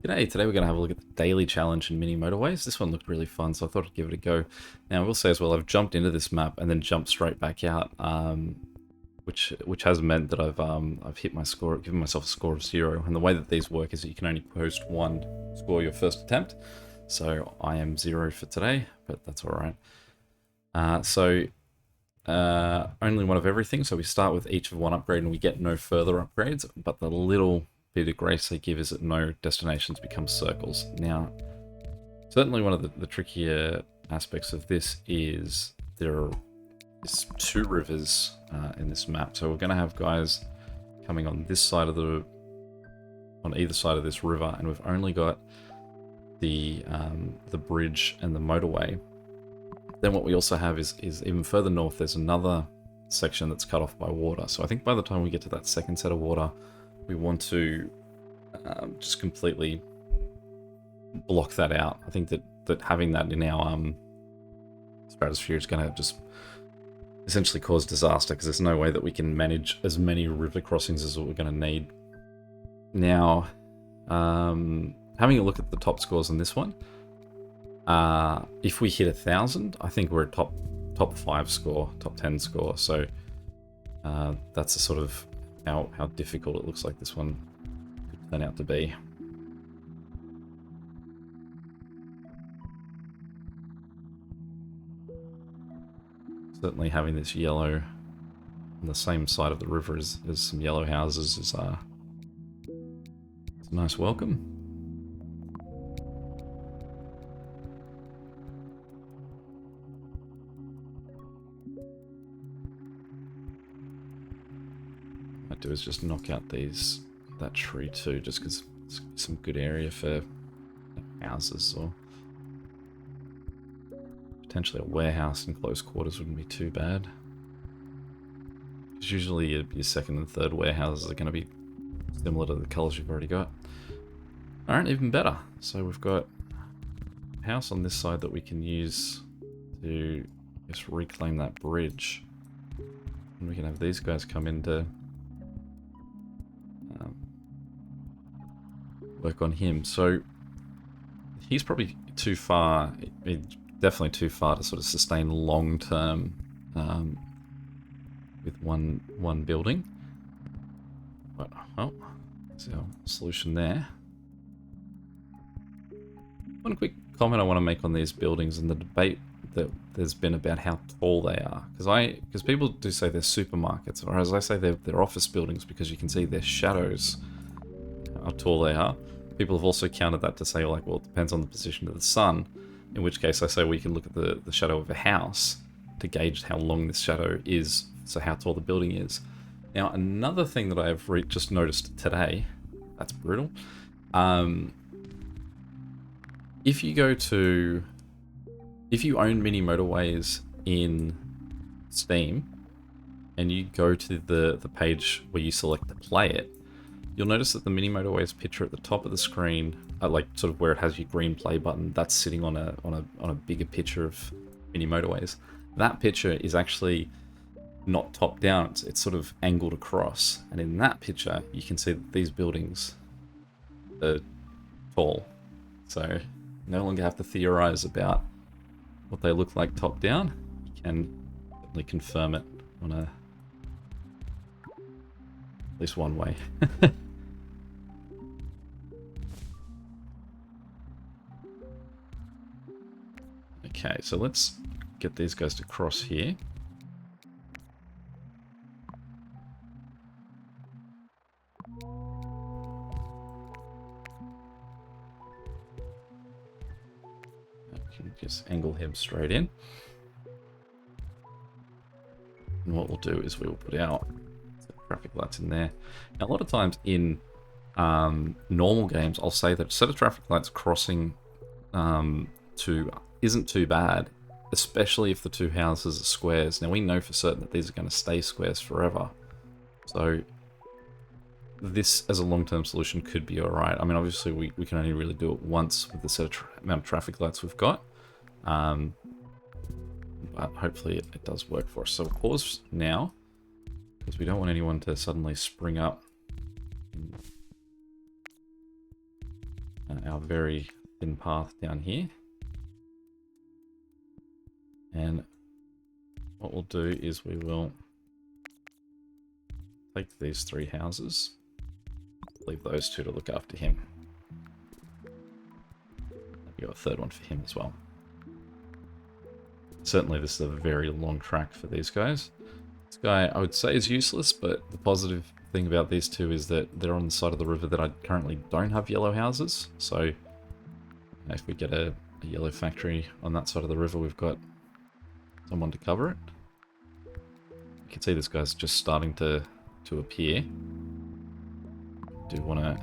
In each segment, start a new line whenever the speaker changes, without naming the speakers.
G'day, today we're going to have a look at the daily challenge in mini motorways. This one looked really fun, so I thought I'd give it a go. Now, I will say as well, I've jumped into this map and then jumped straight back out, which has meant that I've hit my score, given myself a score of 0. And the way that these work is that you can only post one score your first attempt. So I am 0 for today, but that's all right. Only one of everything. So we start with each of one upgrade and we get no further upgrades, but the little bit of grace they give is that no destinations become circles. Now, certainly one of the trickier aspects of this is there is 2 rivers in this map. So we're going to have guys coming on this side of on either side of this river, and we've only got the bridge and the motorway. Then what we also have is even further north, there's another section that's cut off by water. So I think by the time we get to that second set of water, we want to just completely block that out. I think that having that in our stratosphere is going to just essentially cause disaster, because there's no way that we can manage as many river crossings as what we're going to need. Now, having a look at the top scores on this one, if we hit 1,000, I think we're a top 5 score, top 10 score. So that's a sort of how difficult it looks like this one could turn out to be. Certainly having this yellow on the same side of the river as some yellow houses is a nice welcome. What I do is just knock out that tree too, just because it's some good area for houses, or potentially a warehouse in close quarters wouldn't be too bad. Because usually your second and third warehouses are going to be similar to the colours you've already got. Alright, even better. So we've got a house on this side that we can use to just reclaim that bridge. And we can have these guys come in to work on him. So he's probably too far, definitely too far to sort of sustain long term with one building. But well, that's our solution there. One quick comment I want to make on these buildings and the debate that there's been about how tall they are, because people do say they're supermarkets, or as I say, they're office buildings, because you can see their shadows, how tall they are. People have also countered that to say, like, well, it depends on the position of the sun, in which case I say we can look at the shadow of a house to gauge how long this shadow is, so how tall the building is. Now, another thing that I've just noticed today, that's brutal, if you own mini motorways in Steam, and you go to the page where you select to play it, you'll notice that the mini motorways picture at the top of the screen, like sort of where it has your green play button, that's sitting on a bigger picture of mini motorways. That picture is actually not top down; it's sort of angled across, and in that picture you can see that these buildings are tall. So you no longer have to theorize about what they look like top down. You can definitely confirm it on at least one way. Okay, so let's get these guys to cross here. I can just angle him straight in. And what we'll do is we will put our traffic lights in there. Now, a lot of times in normal games, I'll say that a set of traffic lights crossing isn't too bad, especially if the 2 houses are squares. Now, we know for certain that these are going to stay squares forever, so this as a long-term solution could be alright. I mean, obviously we can only really do it once with the set of amount of traffic lights we've got, but hopefully it does work for us. So we'll pause now, because we don't want anyone to suddenly spring up our very thin path down here. And what we'll do is we will take these 3 houses, leave those 2 to look after him. Maybe got a 3rd one for him as well. Certainly this is a very long track for these guys. This guy I would say is useless, but the positive thing about these 2 is that they're on the side of the river that I currently don't have yellow houses. So if we get a yellow factory on that side of the river, we've got someone to cover it. You can see this guy's just starting to appear. Do want to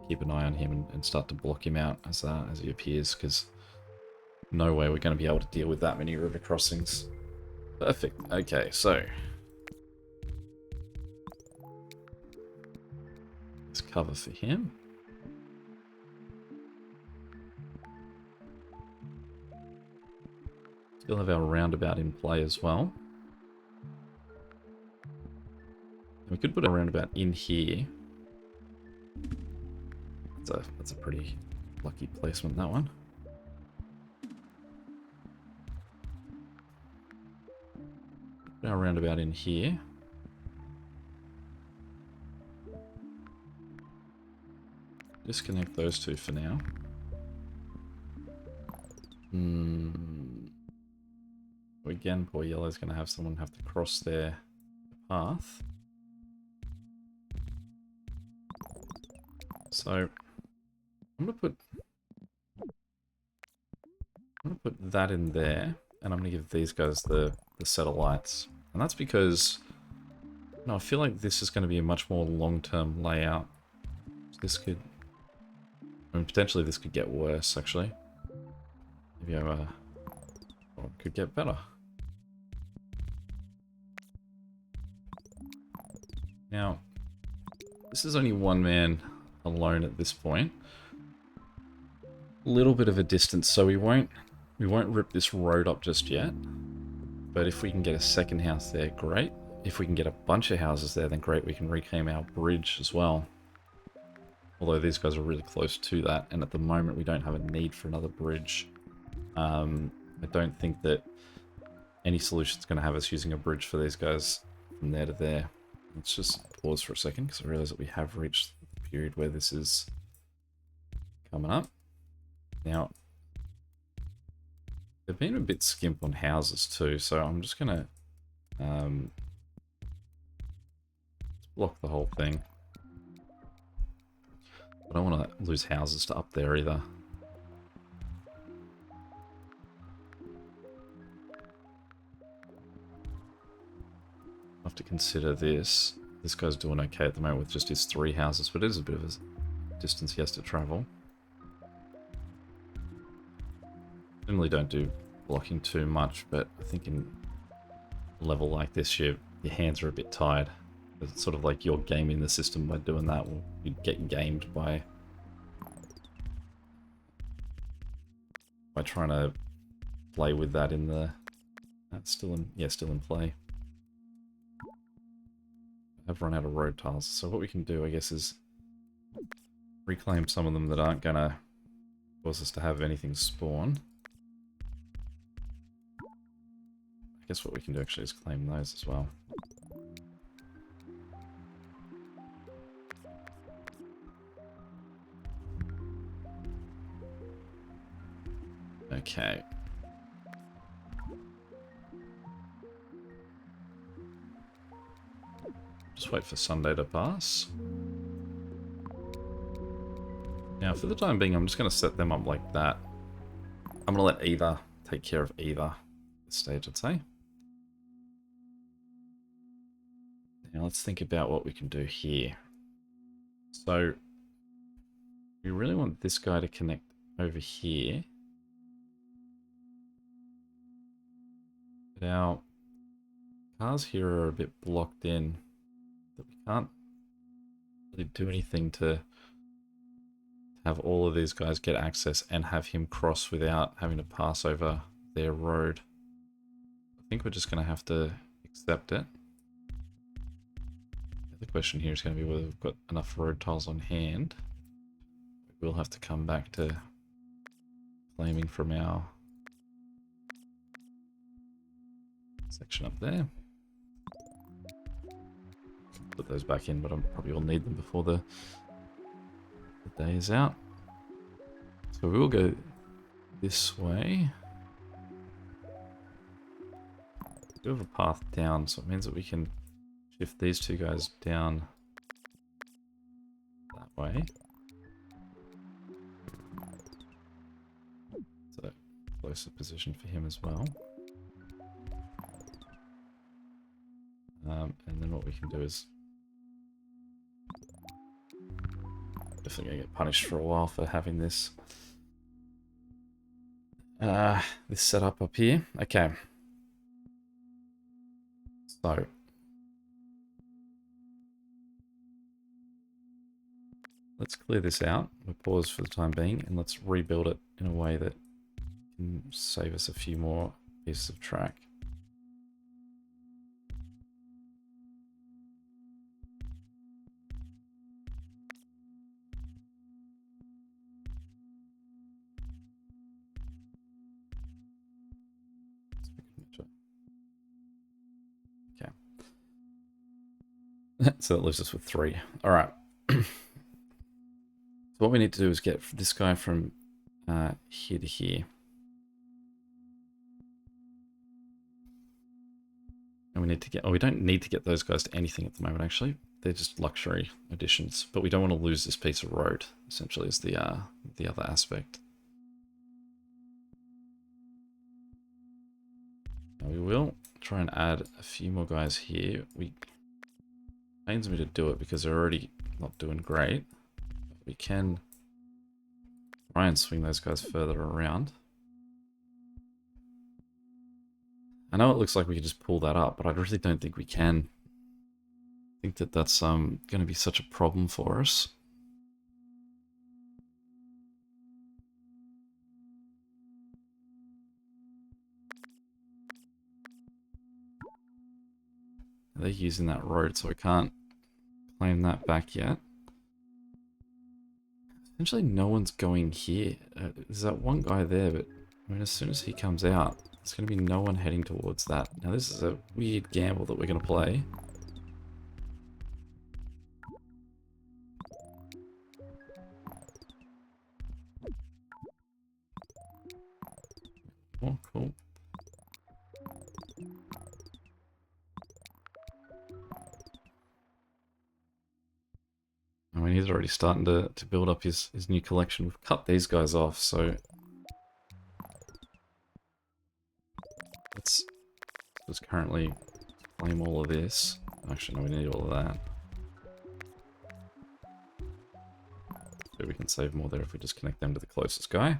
keep an eye on him and start to block him out as he appears, because no way we're going to be able to deal with that many river crossings. Perfect. Okay, so let's cover for him. Still have our roundabout in play as well. We could put a roundabout in here. That's a pretty lucky placement, that one. Put our roundabout in here. Disconnect those 2 for now. Again, poor yellow's going to have someone have to cross their path. So I'm going to put that in there, and I'm going to give these guys the satellites. And that's because I feel like this is going to be a much more long-term layout. This could, potentially this could get worse, actually. Maybe it could get better. Now, this is only one man alone at this point. A little bit of a distance, so we won't rip this road up just yet. But if we can get a second house there, great. If we can get a bunch of houses there, then great. We can reclaim our bridge as well. Although these guys are really close to that, and at the moment we don't have a need for another bridge. I don't think that any solution is going to have us using a bridge for these guys from there to there. Let's just pause for a second, because I realize that we have reached the period where this is coming up. Now, they've been a bit skimp on houses too, so I'm just going to block the whole thing. I don't want to lose houses to up there either. I have to consider this. This guy's doing okay at the moment with just his 3 houses, but it is a bit of a distance he has to travel. Generally don't do blocking too much, but I think in a level like this, your hands are a bit tired. It's sort of like you're gaming the system by doing that. Well, you get gamed by trying to play with that in the... That's still in play. I've run out of road tiles, so what we can do, I guess, is reclaim some of them that aren't going to cause us to have anything spawn. I guess what we can do actually is claim those as well. Okay. Just wait for Sunday to pass. Now, for the time being, I'm just going to set them up like that. I'm going to let either take care of either at this stage, I'd say. Now, let's think about what we can do here. So, we really want this guy to connect over here. But our cars here are a bit blocked in. That we can't really do anything to have all of these guys get access and have him cross without having to pass over their road. I think we're just going to have to accept it. The question here is going to be whether we've got enough road tiles on hand. we'll have to come back to claiming from our section up there. Put those back in, but I probably will need them before the day is out. So we will go this way. We have a path down, so it means that we can shift these two guys down that way. So closer position for him as well. And then what we can do is definitely gonna get punished for a while for having this this setup up here. Okay. So let's clear this out. We'll pause for the time being and let's rebuild it in a way that can save us a few more pieces of track. So that leaves us with 3. All right. So what we need to do is get this guy from here to here. And we need to get, we don't need to get those guys to anything at the moment, actually. They're just luxury additions. But we don't want to lose this piece of road, essentially, is the other aspect. Now we will try and add a few more guys here. It pains me to do it because they're already not doing great. We can try and swing those guys further around. I know it looks like we could just pull that up, but I really don't think we can. I think that that's going to be such a problem for us. They're using that road, so I can't claim that back yet. Essentially, no one's going here. There's that one guy there, but I mean, as soon as he comes out, there's going to be no one heading towards that. Now, this is a weird gamble that we're going to play. Oh, cool. I mean, he's already starting to build up his new collection. We've cut these guys off, so let's just currently claim all of this. Actually, no, we need all of that. So we can save more there if we just connect them to the closest guy.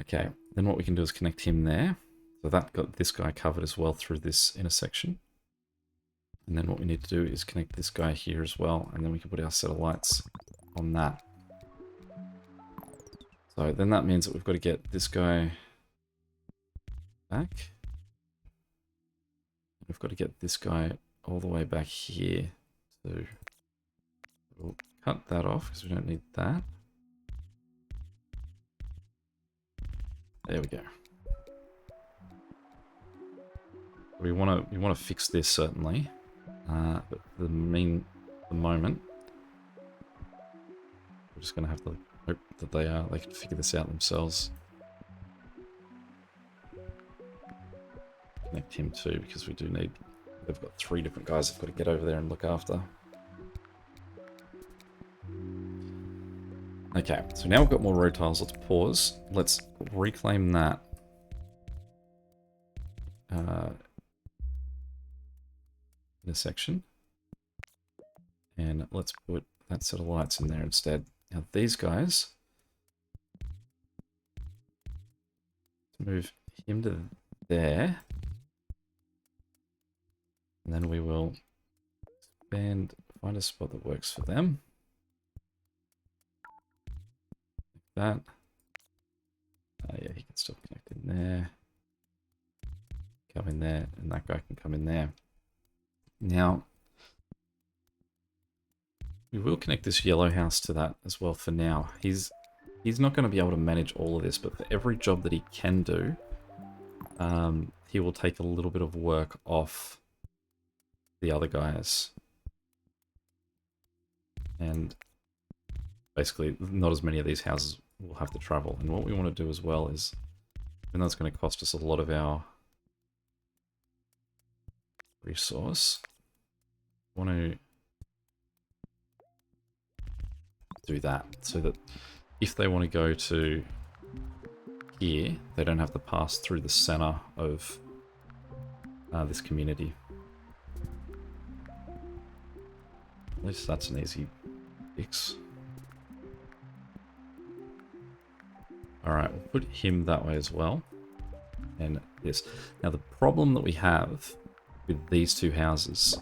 Okay, then what we can do is connect him there. So that got this guy covered as well through this intersection. And then what we need to do is connect this guy here as well, and then we can put our set of lights on that. So then that means that we've got to get this guy back. We've got to get this guy all the way back here. So we'll cut that off because we don't need that. There we go. We want to fix this certainly. But the moment, we're just going to have to hope that they can figure this out themselves. Connect him too, because we do need. They've got 3 different guys they've got to get over there and look after. Okay, so now we've got more road tiles. Let's pause. Let's reclaim that. Intersection, and let's put that set of lights in there instead. Now these guys, move him to there, and then we will expand, find a spot that works for them. Like that. Yeah, he can still connect in there, come in there, and that guy can come in there. Now, We will connect this yellow house to that as well for now. He's not going to be able to manage all of this, but for every job that he can do, he will take a little bit of work off the other guys. And basically, not as many of these houses will have to travel. And what we want to do as well is, even though it's going to cost us a lot of our resource, I want to do that so that if they want to go to here, they don't have to pass through the center of this community. At least that's an easy fix. Alright, we'll put him that way as well. And this. Now the problem that we have with these two houses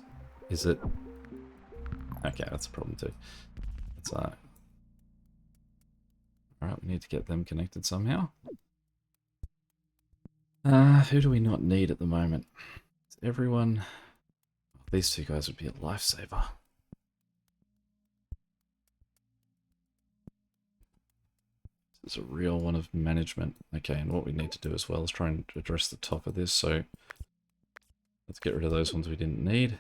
is that... Okay, that's a problem too. It's alright, we need to get them connected somehow. Who do we not need at the moment? Is everyone... These two guys would be a lifesaver. This is a real one of management. Okay, and what we need to do as well is try and address the top of this, so let's get rid of those ones we didn't need.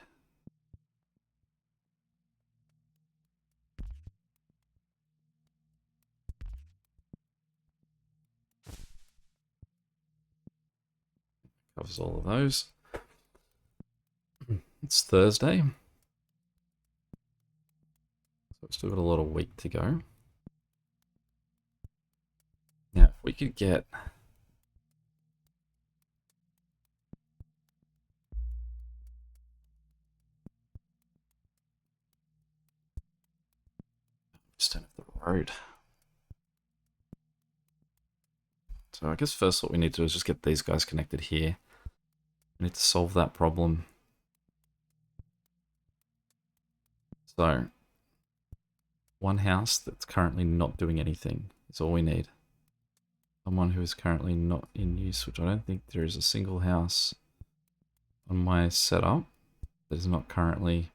Covers all of those. It's Thursday. So we've still got a lot of week to go. Now, if we could get... Just don't have the road. So I guess first what we need to do is just get these guys connected here. We need to solve that problem. So, one house that's currently not doing anything is all we need. Someone who is currently not in use, which I don't think there is a single house on my setup that is not currently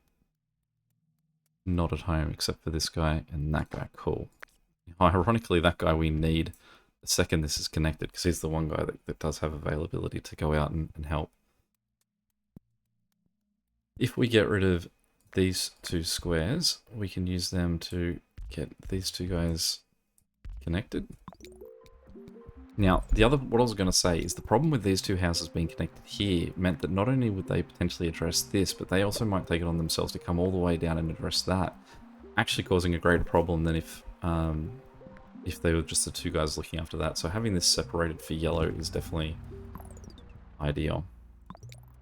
not at home, except for this guy and that guy. Cool. Ironically, that guy we need the second this is connected, because he's the one guy that does have availability to go out and help. If we get rid of these two squares, we can use them to get these two guys connected. Now, what I was going to say is the problem with these two houses being connected here meant that not only would they potentially address this, but they also might take it on themselves to come all the way down and address that, actually causing a greater problem than if they were just the two guys looking after that. So having this separated for yellow is definitely ideal.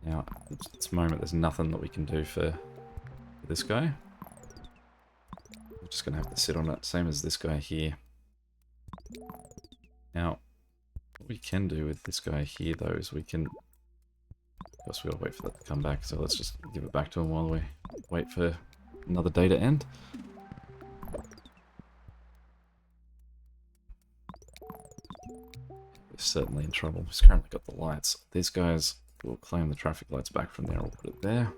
Now, at this moment, there's nothing that we can do for this guy. We're just going to have to sit on it, same as this guy here. Now, what we can do with this guy here, though, is we can... Of course, we've got to wait for that to come back, so let's just give it back to him while we wait for another day to end. We're certainly in trouble. He's currently got the lights. These guys will claim the traffic lights back from there. We'll put it there.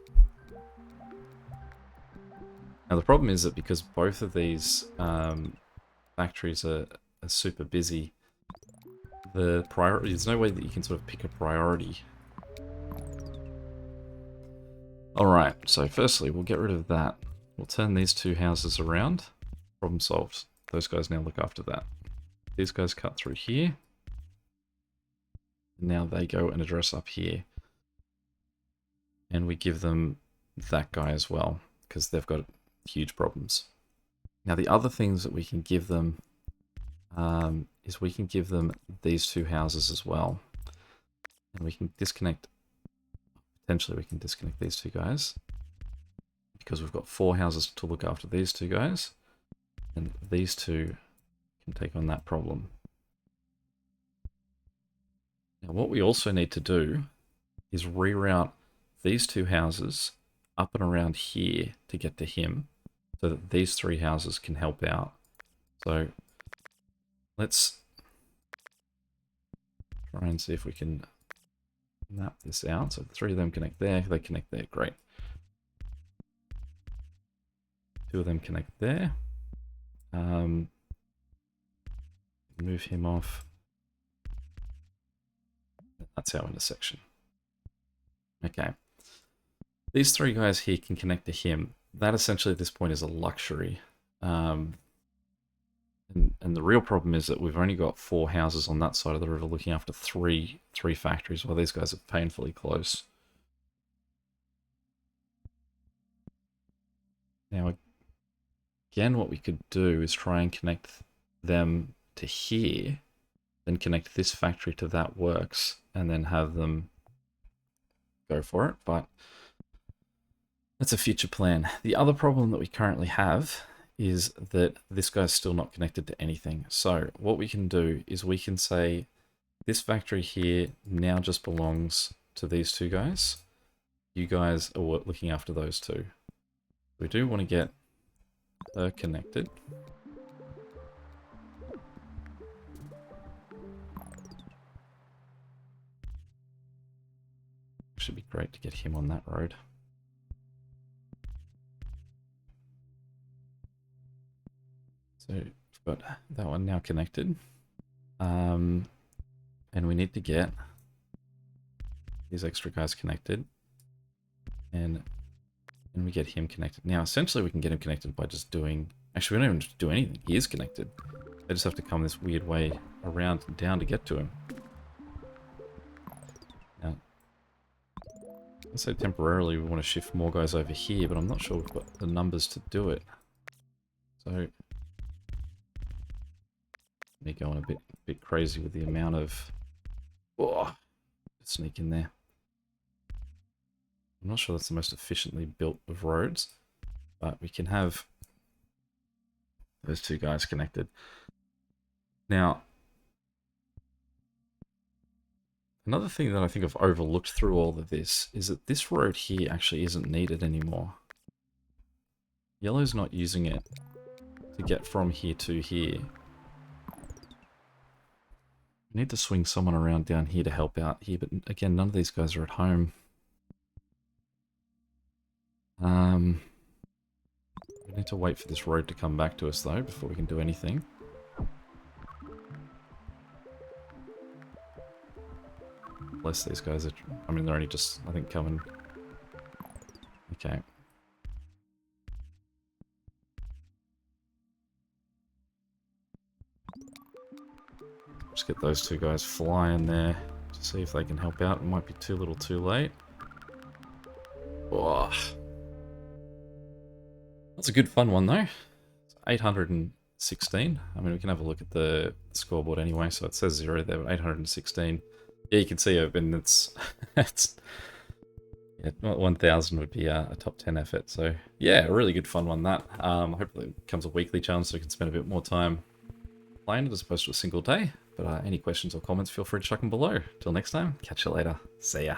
Now the problem is that because both of these factories are super busy, there's no way that you can sort of pick a priority. Alright, so firstly we'll get rid of that. We'll turn these two houses around. Problem solved. Those guys now look after that. These guys cut through here. Now they go and address up here. And we give them that guy as well, because they've got huge problems. Now the other things that we can give them is we can give them these two houses as well. And we can disconnect, potentially we can disconnect these two guys, because we've got 4 houses to look after these two guys, and these two can take on that problem. Now what we also need to do is reroute these 2 houses up and around here to get to him, so that these 3 houses can help out. So let's try and see if we can map this out. So the 3 of them connect there, they connect there, great. Two of them connect there. Move him off. That's our intersection. Okay. These three guys here can connect to him. That essentially at this point is a luxury. And the real problem is that we've only got 4 houses on that side of the river looking after three factories, while these guys are painfully close. Now, again, what we could do is try and connect them to here, then connect this factory to that works, and then have them go for it, but that's a future plan. The other problem that we currently have is that this guy's still not connected to anything. So what we can do is we can say this factory here now just belongs to these two guys. You guys are looking after those two. We do want to get her connected. Should be great to get him on that road. So we've got that one now connected. And we need to get these extra guys connected. And we get him connected. Now, essentially we can get him connected by just doing... Actually, we don't even do anything. He is connected. They just have to come this weird way around and down to get to him. Now, let's say temporarily we want to shift more guys over here, but I'm not sure we've got the numbers to do it. So... me going a bit crazy with the amount of... Oh, sneak in there. I'm not sure that's the most efficiently built of roads, but we can have those two guys connected. Now, another thing that I think I've overlooked through all of this is that this road here actually isn't needed anymore. Yellow's not using it to get from here to here. We need to swing someone around down here to help out here, but again, none of these guys are at home. We need to wait for this road to come back to us though, before we can do anything. Bless these guys, I mean, they're only just, I think, coming. Okay. Just get those two guys flying there to see if they can help out. It might be too little too late. Oh. That's a good fun one though. It's 816. I mean, we can have a look at the scoreboard anyway, so it says 0 there, but 816. Yeah, you can see it, and it's... yeah, 1000 would be a top 10 effort, so yeah, a really good fun one that. Hopefully it becomes a weekly challenge so we can spend a bit more time playing it as opposed to a single day. But any questions or comments, feel free to chuck them below. Till next time, catch you later. See ya.